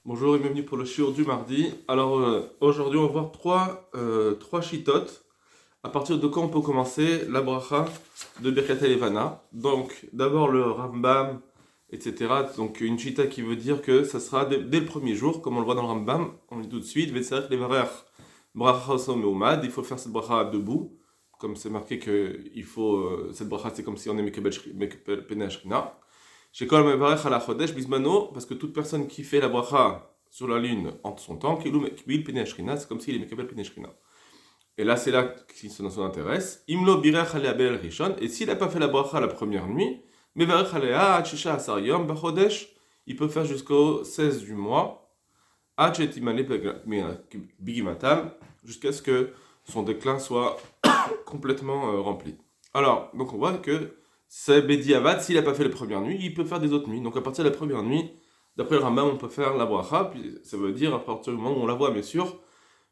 Bonjour et bienvenue pour le shiur du mardi. Alors aujourd'hui on va voir trois shitot. À partir de quand on peut commencer la bracha de Birkat Levana. Donc d'abord le Rambam, etc. Donc une shita qui veut dire que ça sera dès le premier jour, comme on le voit dans le Rambam. On lit tout de suite. Vetzarech levarer bracha meumad. Il faut faire cette bracha debout. Comme c'est marqué que il faut cette bracha, c'est comme si on est Mekabel Penei Shrina. Chez Kol Mevarech ala Chodesh Bismano, parce que toute personne qui fait la bracha sur la lune en son temps, Kilou Mekbil Penei Shrina, c'est comme s'il est Mekabel Penei Shrina. Et là, c'est là qui s'en intéresse. Imlo Birech alea Bel Rishon, et s'il n'a pas fait la bracha la première nuit, Mevarech alea Achisha Asar Yom Bachodesh, il peut faire jusqu'au 16 du mois, Achetimale Bigimatam, jusqu'à ce que son déclin soit complètement rempli. Alors, donc on voit que c'est Bedi Avad, s'il n'a pas fait la première nuit, il peut faire des autres nuits. Donc à partir de la première nuit, d'après le Rambam, on peut faire la bracha, puis ça veut dire à partir du moment où on la voit, bien sûr,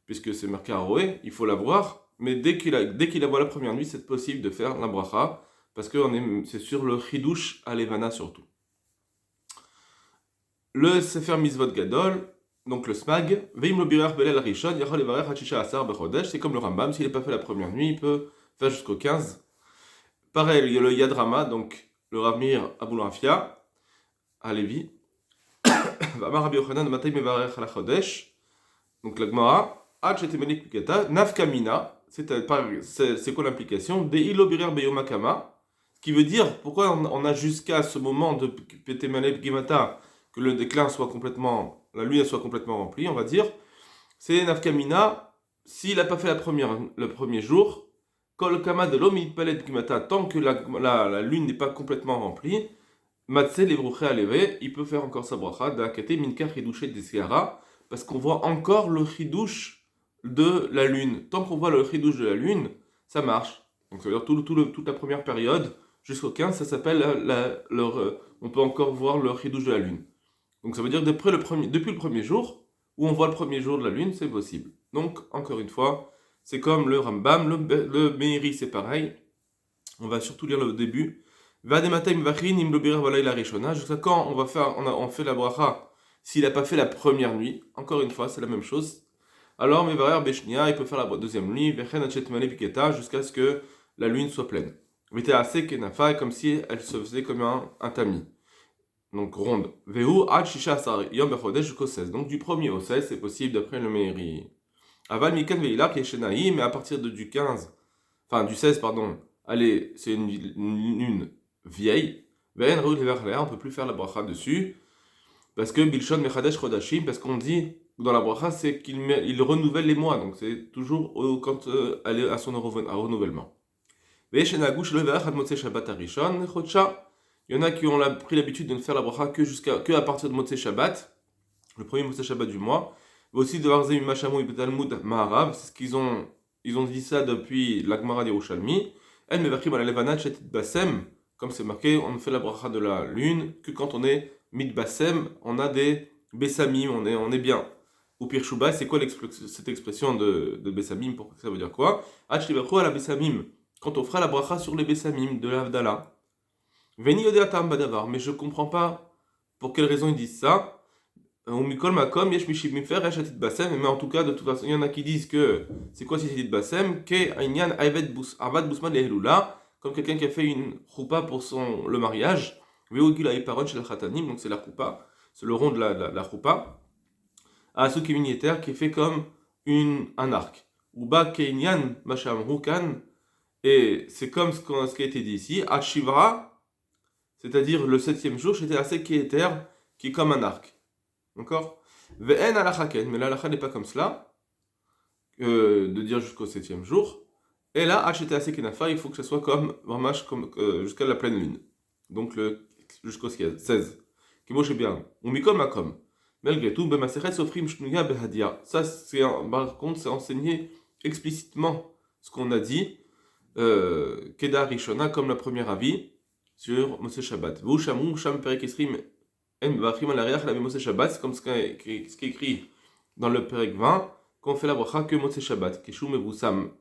puisque c'est marqué à Roé, il faut la voir, mais dès qu'il la voit la première nuit, c'est possible de faire la bracha, parce que c'est sur le chidouche à Levana surtout. Le Sefer Mizvot Gadol, donc le Smag, Veim lo birach belel rishon, yachol levarech hachisha asar bechodesh, c'est comme le Rambam, s'il n'a pas fait la première nuit, il peut faire jusqu'au 15. Pareil, il y a le Yadrama, donc le Ravmir Abul Rafia, à Lévi. Vamar Rabbi Yochanan, Matay Mevarech ala Chodesh, donc la Gemara, Ad shetemenik pikata, Nafkamina, c'est quoi l'implication? Deilo birer beyoma kama, ce qui veut dire, pourquoi on a jusqu'à ce moment de Petemalek Gimata, que le déclin soit complètement, la lune soit complètement remplie, on va dire, c'est Nafkamina, s'il n'a pas fait le premier jour, Kol kama de l'homme palet gimata, tant que la lune n'est pas complètement remplie, Matse lebruche aleve, il peut faire encore sa bracha, d'akate minka chidouche desiara, parce qu'on voit encore le chidouche de la lune. Tant qu'on voit le chidouche de la lune, ça marche. Donc ça veut dire toute la première période, jusqu'au 15, ça s'appelle on peut encore voir le chidouche de la lune. Donc ça veut dire depuis le premier jour, où on voit le premier jour de la lune, c'est possible. Donc, encore une fois, c'est comme le Rambam, le Meiri, c'est pareil. On va surtout lire le début. Jusqu'à quand on fait la bracha s'il n'a pas fait la première nuit. Encore une fois, c'est la même chose. Alors, Mevarer Beshnia, il peut faire la deuxième nuit, jusqu'à ce que la lune soit pleine. Comme si elle se faisait comme un tamis. Donc ronde. Vehu ad shisha asar yom bechodesh jusqu'au 16. Donc du 1er au 16, c'est possible d'après le Meiri. Aval mikan veila qui est shenaï, mais à partir du 15, enfin du 16, pardon, allez, c'est une lune vieille. Ve'en reut leverlea, on peut plus faire la bracha dessus. Parce que bilshon mechadesh chodashim, parce qu'on dit dans la bracha, c'est qu'il renouvelle les mois. Donc c'est toujours quand elle est à son renouvellement. Ve'shenagush leverach ad motze shabbat arishon, chodcha. Il y en a qui ont pris l'habitude de ne faire la bracha que à partir de Motzei Shabbat, le premier Motzei Shabbat du mois. Mais aussi de Varzim Mashamou et Talmud Maharav, c'est ce ils ont dit ça depuis la Gemara d'Yerushalmi. El Mevachim ala Levana Chetit Basem, comme c'est marqué, on ne fait la bracha de la lune que quand on est Mid Basem, on a des Bessamim, on est bien. Ou Pir Shuba, c'est quoi cette expression de Bessamim? Pourquoi ça veut dire quoi? Achlivachu ala Bessamim, quand on fera la bracha sur les Bessamim de l'Avdala. Veni yodeatam badavar, mais je comprends pas pour quelle raison ils disent ça. Umikol makom yesh mishim mifer reshatit basem, mais en tout cas de toute façon il y en a qui disent que c'est quoi cette basem ke ainyan avad busman lehelula, comme quelqu'un qui a fait une choupa pour le mariage. Veogula eparon shel khatanim, donc c'est la choupa, c'est le rond de la choupa. Asuk minyeter qui est fait comme un arc. Uba keinyan masham rukan, et c'est comme ce qui a été dit ici. Ashivra, c'est-à-dire le 7e jour, j'étais assez kéter, qui est comme un arc. D'accord? Ve'en alachaken, mais l'alacha n'est pas comme cela, de dire jusqu'au 7e jour. Et là, acheter assez kenafa, il faut que ça soit comme, vraiment, jusqu'à la pleine lune. Donc jusqu'au 16. Kimo bien. On m'y comme à comme. Malgré tout, b'maseret sofrim shnuya behadia. Ça, par contre, c'est enseigné explicitement ce qu'on a dit, Keda Rishona, comme la première avis, sur Moshe Shabbat. Vous, Shamou, Sham Perek Esrim, En Vachim al Ariach, la Moshe Shabbat, c'est comme ce qui est écrit dans le Perek 20, qu'on fait la bracha que Moshe Shabbat, Keshum et Voussam,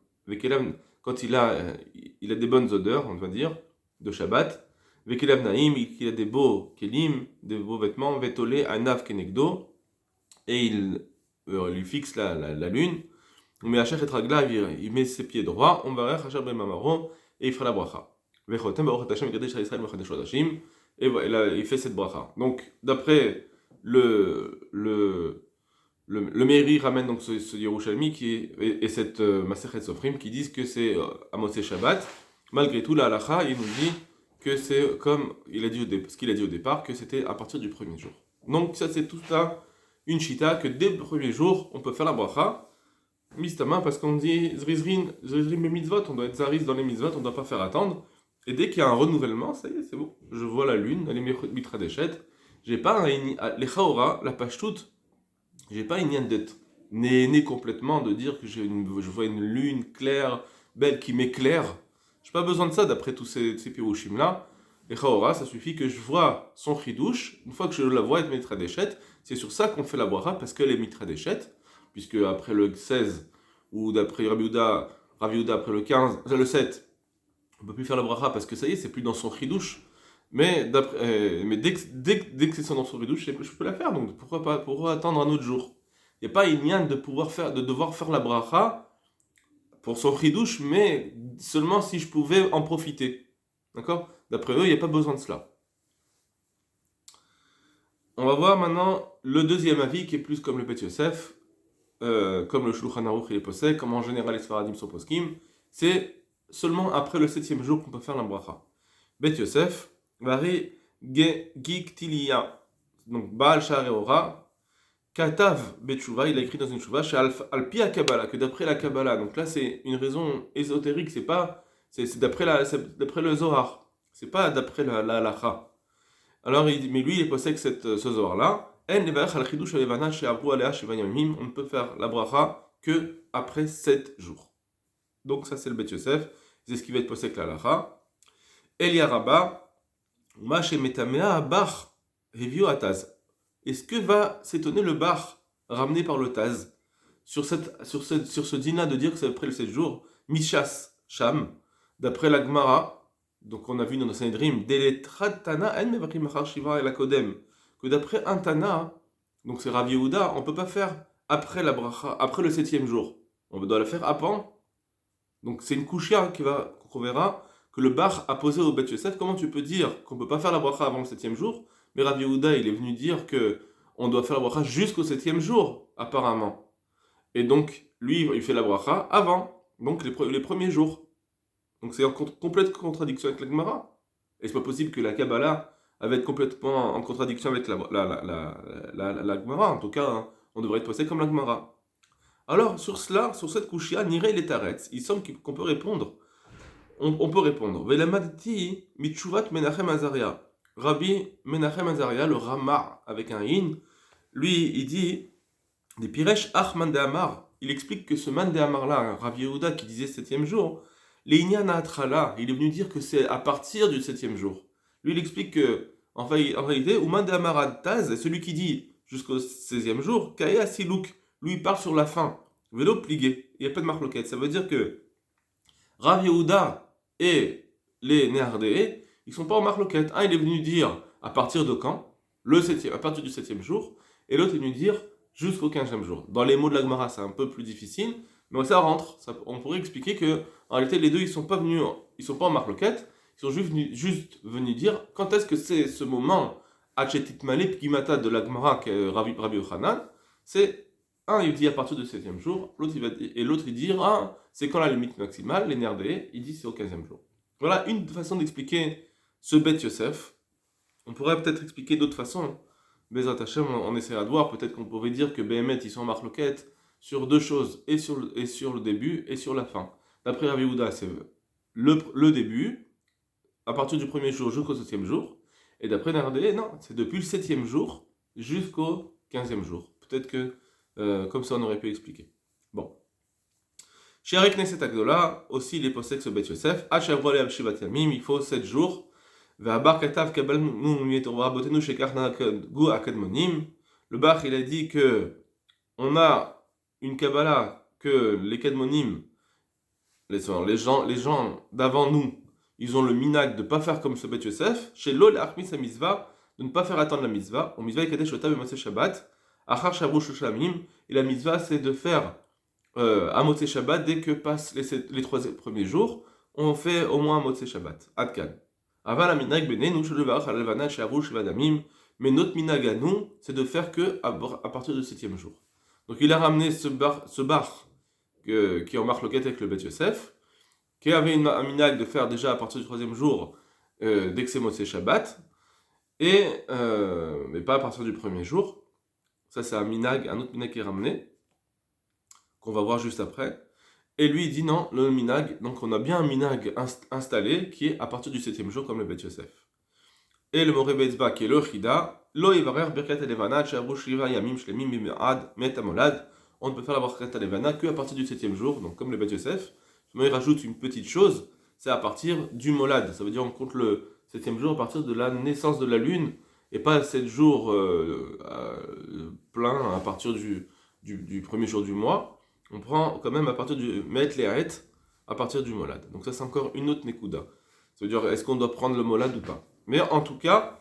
quand il a des bonnes odeurs, on va dire, de Shabbat, Vekelav Naïm, il a des beaux kelim, des beaux vêtements, Vetolé, Anav Kenegdo, et il lui fixe la lune. Mais Hachach et Ragla, il met ses pieds droits, on va Hachach ben Mamaro, et il fera la bracha. Vechotem Baruch Hashem Kadesh Israël Mechadesh Hodashim, et voilà, il fait cette bracha. Donc, d'après le Meiri ramène donc ce Yerushalmi et cette Masechet Sofrim qui disent que c'est à Motzei Shabbat. Malgré tout, la halacha, il nous dit que c'est comme ce qu'il a dit au départ, que c'était à partir du premier jour. Donc, ça, c'est tout ça, une chita, que dès le premier jour, on peut faire la bracha. Mistama, parce qu'on dit Zrizrin mes mitzvot, on doit être zaris dans les mitzvot, on ne doit pas faire attendre. Et dès qu'il y a un renouvellement, ça y est, c'est bon. Je vois la lune, elle est mitra déchet. J'ai pas les chaora, la pashtout, j'ai pas une d'être né complètement, de dire que je vois une lune claire, belle, qui m'éclaire. J'ai pas besoin de ça d'après tous ces pirouchim là. Les chaora, ça suffit que je vois son chidouche. Une fois que je la vois être mitra déchet, c'est sur ça qu'on fait la bracha, parce qu'elle est mitra déchet. Puisque après le 16, ou d'après Rabbi Yehuda après le 15, le 7, on ne peut plus faire la bracha parce que ça y est, c'est plus dans son chidouche. Mais dès que c'est dans son chidouche, je peux la faire, donc pourquoi attendre un autre jour? Il n'y a pas une lien de devoir faire la bracha pour son chidouche, mais seulement si je pouvais en profiter. D'accord? D'après eux, il n'y a pas besoin de cela. On va voir maintenant le deuxième avis qui est plus comme le Bet Yosef. Comme le Shulchan Aruch il est posé, comme en général les Sfaradim sont poskim, c'est seulement après le 7e jour qu'on peut faire la bracha. Bet Yosef, Vari Giktilia, donc Baal Sha'arei Ora, Katav Betshuva, il a écrit dans une Shuva, chez Alpi Kabbalah, que d'après la Kabbalah, donc là c'est une raison ésotérique, c'est d'après le Zohar, c'est pas d'après la halacha. Alors mais lui il est posé que ce Zohar-là. On ne peut faire la bracha que après 7 jours. Donc ça c'est le Bet Yosef, c'est ce qui va être posé avec la halacha. Elia Rabba, Mache Metamea Bach, Revio Ataz. Est-ce que va s'étonner le Bach ramené par le Taz sur ce dîner de dire que c'est après le 7 jours, Mishas Sham, d'après la Gemara, donc on a vu dans le Sanhedrim, Deletratana En Mevachim Machar Shiva et la Kodem, que d'après un Tana, donc c'est Rav Yehuda, on ne peut pas faire après la bracha, après le 7e jour. On doit la faire avant. Donc c'est une kushia qu'on verra, que le Bach a posé au Bet Yosef. Comment tu peux dire qu'on ne peut pas faire la bracha avant le 7e jour? Mais Rav Yehuda, il est venu dire que on doit faire la bracha jusqu'au 7e jour, apparemment. Et donc, lui, il fait la bracha avant, donc les premiers jours. Donc c'est en complète contradiction avec la Gemara. Et c'est pas possible que la Kabbalah va être complètement en contradiction avec la Gemara. En tout cas, hein, on devrait être passé comme la Gemara. Alors, sur cette kushia, Nirei les Taretz, il semble qu'on peut répondre. On peut répondre. Velamadti mitchuvat Menachem Azaria. Rabbi Menachem Azaria, le Rama avec un in, lui, il dit des Piresh Ach Man de Amar. Il explique que ce Man de Amar là, Rabbi Yehuda qui disait 7e jour, les Inyana Atrala, il est venu dire que c'est à partir du 7e jour. Lui, il explique que, en réalité, Ouman de Amarad Taz, celui qui dit jusqu'au 16e jour, Kaya Silouk, lui, il parle sur la fin. Vélo plié, il n'y a pas de marloquette. Ça veut dire que Rav Yehuda et les Néardéens, ils ne sont pas en marloquette. Un, il est venu dire à partir de quand? À partir du 7e jour. Et l'autre est venu dire jusqu'au 15e jour. Dans les mots de la Gemara, c'est un peu plus difficile, mais ça rentre. On pourrait expliquer que, en réalité, les deux, ils sont pas en marloquette. Ils sont juste venus dire quand est-ce que c'est ce moment Achetit Malé Pgimata de la Gemara que Rabbi Yochanan, c'est un il dit à partir du 7e jour, l'autre il dit c'est quand la limite maximale, les Nerdés, il dit c'est au 15e jour. Voilà une façon d'expliquer ce Bet Yosef. On pourrait peut-être expliquer d'autres façons. Bezrat Hashem, on essaiera de voir, peut-être qu'on pourrait dire que Behemet ils sont en marloquette sur deux choses, et sur le début et sur la fin. D'après Rav Yehuda, c'est le début, à partir du premier jour jusqu'au 7e jour. Et d'après Nardé, non, c'est depuis le 7e jour jusqu'au 15e jour. Peut-être que comme ça on aurait pu expliquer. Bon. Chez Arik Neset Agdola, aussi il est posé que ce Bet Yosef, il faut 7 jours. Le Bach il a dit que on a une Kabbalah que les Kedmonim, les gens d'avant nous, ils ont le minag de ne pas faire comme ce Bet Yosef, chez l'ol achmis la mitzvah, de ne pas faire attendre la mitzvah, au mitzvah yekadesh otav et Shabbat, Achar Shavru Shoshamim, et la mitzvah c'est de faire à Motzei Shabbat, dès que passent les 3 premiers jours, on fait au moins un Motzei Shabbat. Adkan. Aval minag benenu shelevarach al levana shavu shivadamim. Mais notre minag à nous, c'est de faire que à partir du 7e jour. Donc il a ramené ce bar qui est en marloquette avec le Bet Yosef, qui avait un minag de faire déjà à partir du 3e jour, dès que c'est Motzei Shabbat, mais pas à partir du 1er jour. Ça c'est un autre minag qui est ramené, qu'on va voir juste après. Et lui il dit non, le minag, donc on a bien un minag installé qui est à partir du 7e jour comme le Bet Yosef. Et le Moreh Betzba qui est le Chida, lo yivarer birkat elevana shavu shiva yamim shlemim bim'ad met amolad. On ne peut faire la birkat elevana que à partir du 7e jour, donc comme le Bet Yosef. Mais il rajoute une petite chose, c'est à partir du molad. Ça veut dire on compte le 7e jour à partir de la naissance de la lune et pas 7 jours plein à partir du 1er jour du mois. On prend quand même à partir du Met Leaet, à partir du Molad. Donc ça c'est encore une autre Nekuda. Ça veut dire est-ce qu'on doit prendre le Molad ou pas. Mais en tout cas,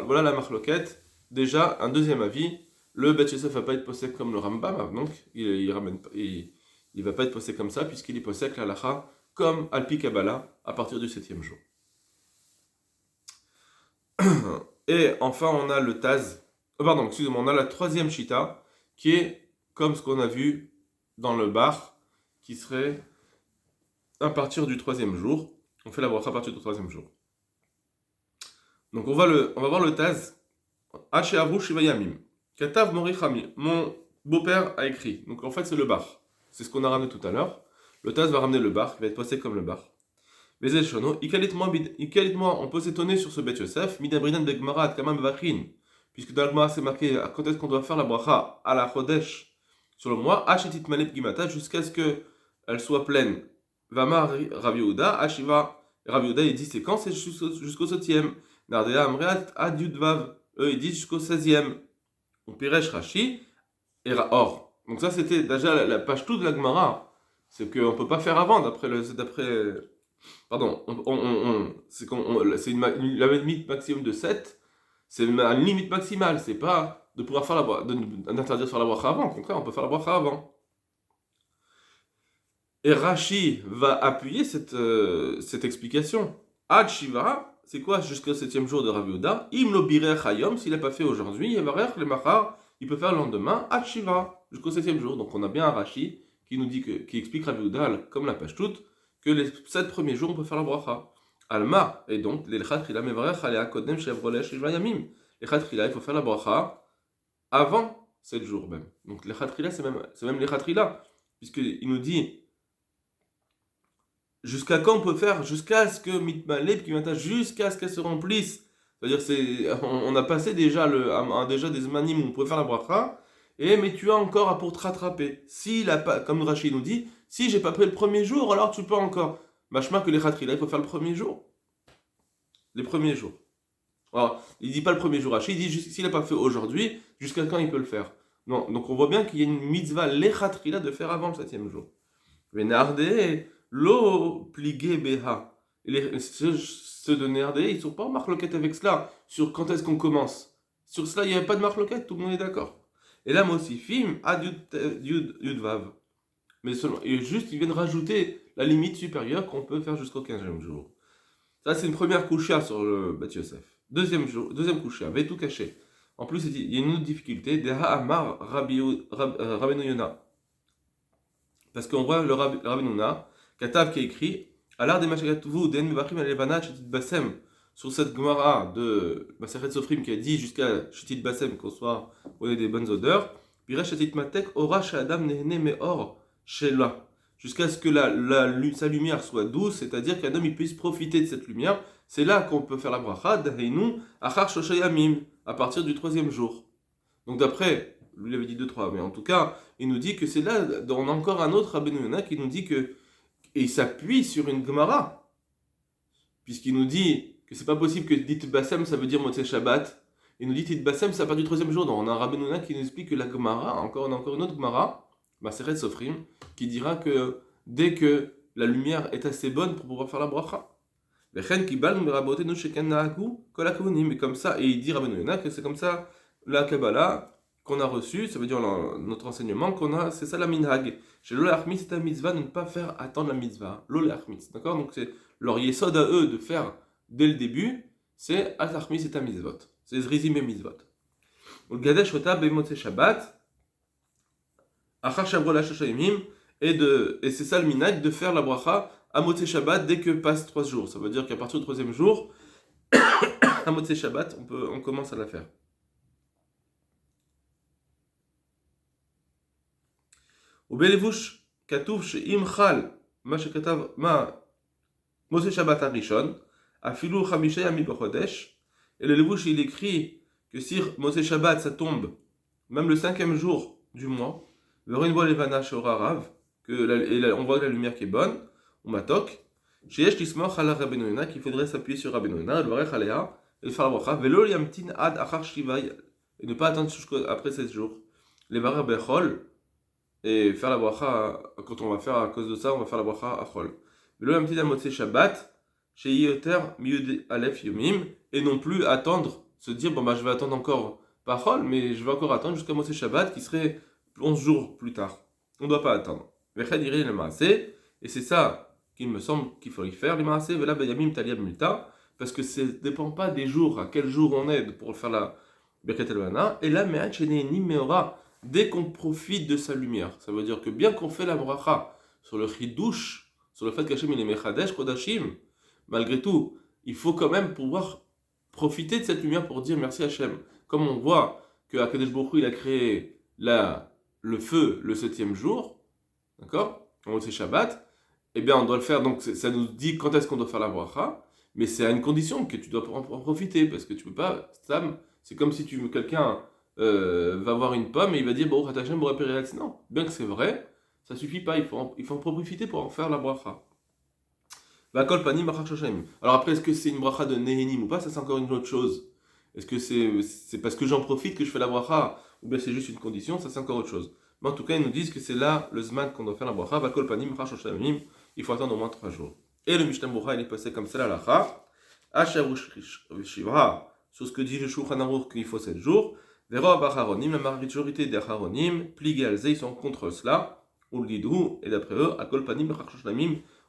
voilà la marloquette. Déjà, un deuxième avis, le Bet Yosef va pas être possède comme le Rambam, donc il va pas être possède comme ça, puisqu'il est possède la Lacha comme Alpi Kabbalah à partir du 7e jour. Et enfin, on a le Taz, on a la 3e Shita, qui est comme ce qu'on a vu dans le bar, qui serait à partir du 3e jour. On fait la bracha à partir du 3e jour. Donc on va voir le Taz. Hacheavu Shivayamim. Katav Morichami. Mon beau-père a écrit. Donc en fait c'est le bar. C'est ce qu'on a ramené tout à l'heure. Le Taz va ramener le bar, qui va être passé comme le bar. Vezel Shono. Ikalit-moi, on peut s'étonner sur ce Bet Yosef. Midabrinan Begmara Kamam Vachin. Puisque dans le Gemara c'est marqué quand est-ce qu'on doit faire la bracha à la Chodesh sur le mois, Hachetit Malep Gimata, jusqu'à ce qu'elle soit pleine. Vama Rav Yehuda, Hashiva, Rav Yehuda, il dit c'est quand? C'est jusqu'au 7e. Nardea Amreat Ad Yudvav, eux ils disent jusqu'au 16e. On Piresh Rashi, et Or. Donc ça c'était déjà la page tout de la Gemara. C'est qu'on ne peut pas faire avant, pardon, c'est la limite maximum de 7, c'est une limite maximale, c'est pas de pouvoir faire d'interdire de faire la bracha avant. Au contraire, on peut faire la bracha avant. Et Rashi va appuyer cette explication. Ad Shiva, c'est quoi jusqu'au 7e jour de Rav Yehuda? Im lo birech hayom, s'il n'a pas fait aujourd'hui, yevarech le machar, il peut faire le lendemain, Ad Shiva, jusqu'au 7e jour. Donc on a bien un Rashi qui nous dit qui explique Rav Yehuda, comme la page toute, que les 7 premiers jours on peut faire la bracha. Alma, et donc, les Lechatchila mevarech alea kodem shevroleh shiva yamim. Les Lechatchila, il faut faire la bracha avant 7 jours même. Donc les Lechatchila, c'est même les Lechatchila, puisqu'il nous dit jusqu'à quand on peut faire, jusqu'à ce que mitmaleb qui m'attache, jusqu'à ce qu'elle se remplisse. C'est-à-dire on a passé déjà déjà des manim où on peut faire la bracha, mais tu as encore pour te rattraper. S'il a pas, comme Rachid nous dit, si j'ai pas pris le premier jour, alors tu peux encore. Machma que les Lechatchila, il faut faire le premier jour. Les premiers jours. Alors, il dit pas le premier jour Rachid, il dit s'il n'a pas fait aujourd'hui, jusqu'à quand il peut le faire. Non, donc on voit bien qu'il y a une mitzvah lechatchila de faire avant le 7e jour. Venardé, lo pligé beha. Ceux de Nardé, ils sont pas en marloquette avec cela, sur quand est-ce qu'on commence. Sur cela, il n'y avait pas de marloquette, tout le monde est d'accord. Et là, Mosifim, ad yudvav. Mais seulement, et juste, ils viennent rajouter la limite supérieure qu'on peut faire jusqu'au 15e jour. Ça, c'est une première coucha sur le Bet Yosef. Deuxième coucha, avait tout caché. En plus, il y a une autre difficulté, Deha Amar Rabbeinu Yona. Parce qu'on voit le Rabbeinu Yona, Katav qui a écrit, Alar de Mashakatvu, Den Mevachim Alevana, Chetit Basem, sur cette Gemara de Maseret Sofrim qui a dit jusqu'à Chetit Basem qu'on ait des bonnes odeurs, Piresh Chetit Matek, Ora Shadam Nehne Meor, Shela. Jusqu'à ce que sa lumière soit douce, c'est-à-dire qu'un homme il puisse profiter de cette lumière. C'est là qu'on peut faire la bracha, d'Areinu, Achar Shoshayamim, à partir du 3e jour. Donc d'après, lui il avait dit 2-3, mais en tout cas, il nous dit que c'est là, on a encore un autre Rabbeinu Yona qui nous dit que, et il s'appuie sur une Gemara, puisqu'il nous dit que c'est pas possible que dit Bassem, ça veut dire Motzei Shabbat. Il nous dit dit Bassem, ça part du 3e jour. Donc on a un Rabbeinu Yona qui nous explique que la Gemara, on a encore une autre Gemara, Maseret Sofrim, qui dira que dès que la lumière est assez bonne pour pouvoir faire la bracha. Mais comme ça, et il dit Rabbeinu Yona que c'est comme ça la Kabbalah, qu'on a reçu, ça veut dire notre enseignement qu'on a, c'est ça la minhag. Chez l'olé achmitz, c'est un mitzvah de ne pas faire attendre la mitzvah. L'olé achmitz, d'accord? Donc c'est leur yesod à eux de faire dès le début, c'est achmitz et un mitzvot. C'est zrizim et mitzvot. Le gadesh ota b'motzei Shabbat, achar shavrola shashayimim, et c'est ça le minhag de faire la bracha à motzei Shabbat dès que passe 3 jours. Ça veut dire qu'à partir du 3e jour, à motzei Shabbat, on commence à la faire. ובלבוש כתוב שאם חל מה שכתב, מוצאי שבת הראשון, אפילו 5 ימים בחודש, et le לבוש il écrit que si מוצאי Shabbat ça tombe même le 5e jour du mois, ורואין levana she'ora rav, on voit la lumière qui est bonne, ou matok, שיש לסמוך על רבנו יונה, qu'il faudrait s'appuyer sur רבנו יונה, לברך עליה, et le faire la bracha, ולא ימתין עד אחר 7, et ne pas attendre après 16 jours, לברך בחול, et faire la bracha, quand on va faire à cause de ça, on va faire la bracha à Chol. Mais là, un petit motzei Shabbat, chez Yoter Miud Aleph Yomim, et non plus attendre, se dire, bon bah je vais attendre encore, pas Chol, mais je vais encore attendre jusqu'à motzei Shabbat, qui serait 11 jours plus tard. On ne doit pas attendre. Vechad iri le maaseh, et c'est ça qu'il me semble qu'il faut y faire, les maaseh, vela bayamim taliyab multa, parce que ça ne dépend pas des jours, à quel jour on est pour faire la Birkat el-Vana, et là, me'at shene'enim me'ora, dès qu'on profite de sa lumière. Ça veut dire que bien qu'on fait la bracha sur le chidouche, sur le fait qu'Hachem il est mechadesh kodashim, malgré tout, il faut quand même pouvoir profiter de cette lumière pour dire merci Hachem. Comme on voit que Hakadosh Baruch Hu, il a créé le feu le 7e jour, d'accord, on sait Shabbat, eh bien on doit le faire, donc ça nous dit quand est-ce qu'on doit faire la bracha, mais c'est à une condition que tu dois en profiter, parce que tu peux pas, c'est comme si quelqu'un va voir une pomme et il va dire bon Hashem m'aurait péri. Non, bien que c'est vrai, ça suffit pas, il faut en profiter pour en faire la bracha. Alors après, est-ce que c'est une bracha de Nehenim ou pas? Ça c'est encore une autre chose. Est-ce que c'est parce que j'en profite que je fais la bracha, ou bien c'est juste une condition? Ça c'est encore autre chose. Mais en tout cas, ils nous disent que c'est là le zman qu'on doit faire la bracha. Il faut attendre au moins 3 jours. Et le Mishnah Berurah il est passé comme ça la lacha. Sur ce que dit le Shulchan Aruch qu'il faut 7 jours. La majorité des Acharonim, pligués à ils sont contre cela, ou le lidou, et d'après eux, à Kolpanim,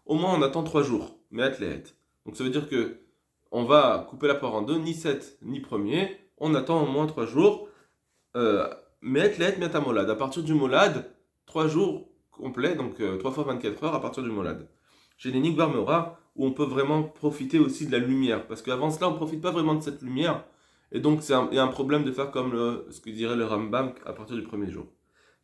au moins on attend 3 jours, mais athlète. Donc ça veut dire que on va couper la poire en deux, ni 7, ni premier, on attend au moins 3 jours, mais athlète, mais à molad. À partir du molad, 3 jours complets, donc 3 fois 24 heures à partir du molad. J'ai des Nigbar Meora, où on peut vraiment profiter aussi de la lumière, parce qu'avant cela, on ne profite pas vraiment de cette lumière. Et donc, il y a un problème de faire comme ce que dirait le Rambam à partir du premier jour.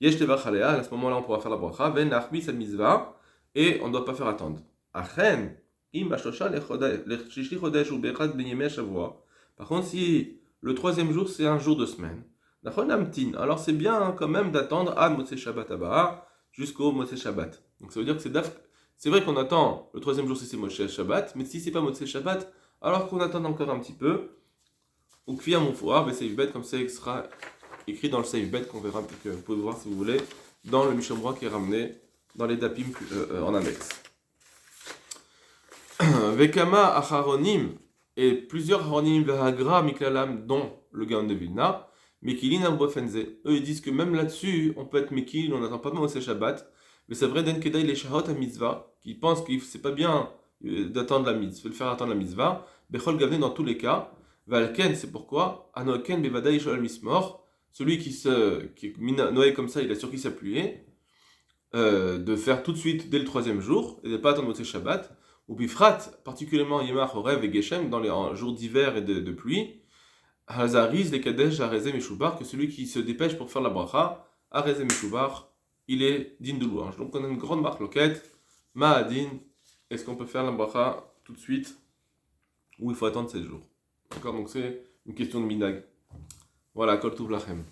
Yesh tevach alea, à ce moment-là, on pourra faire la bracha, ven achmis al mizvah, et on ne doit pas faire attendre. Achen, im ashosha lechishli chodesh ou bechad ben yemei shavua. Par contre, si le 3e jour, c'est un jour de semaine, nachon amtin, alors c'est bien quand même d'attendre à motzei Shabbat abba, jusqu'au motzei Shabbat. Donc ça veut dire que c'est vrai qu'on attend le 3e jour si c'est motzei Shabbat, mais si c'est pas motzei Shabbat, alors qu'on attend encore un petit peu, ou kvi à mon four, Seif Bet, comme ça il sera écrit dans le Seif Bet qu'on verra, que vous pouvez voir si vous voulez, dans le Mishnah Berurah qui est ramené dans les dapim en annexe. Vekama acharonim, et plusieurs acharonim vehagra miklalam, dont le Gaon de Vilna, mekilin abofenze. Eux ils disent que même là-dessus, on peut être mekil, on n'attend pas même au Shabbat, mais c'est vrai den kedai les shahot à mitzvah, qui pensent que c'est pas bien d'attendre la mitzvah, de faire attendre la mitzvah, bechol gavne dans tous les cas. Valken, c'est pourquoi Anoken bevadai shol mismor, celui qui est noé comme ça, il a sur qui s'appuyer, de faire tout de suite dès le 3e jour et de ne pas attendre Motzei Shabbat. Ou bifrat, particulièrement Yemach, Orev et Geshem, dans les jours d'hiver et de pluie, Hazariz, les Kadesh, Arezé Meshubar, que celui qui se dépêche pour faire la bracha, Arezé Meshubar, il est digne de louange. Donc on a une grande marque loquette, Ma'adin, est-ce qu'on peut faire la bracha tout de suite ou il faut attendre 7 jours? D'accord, donc c'est une question de minag. Voilà, kol tuv lachem.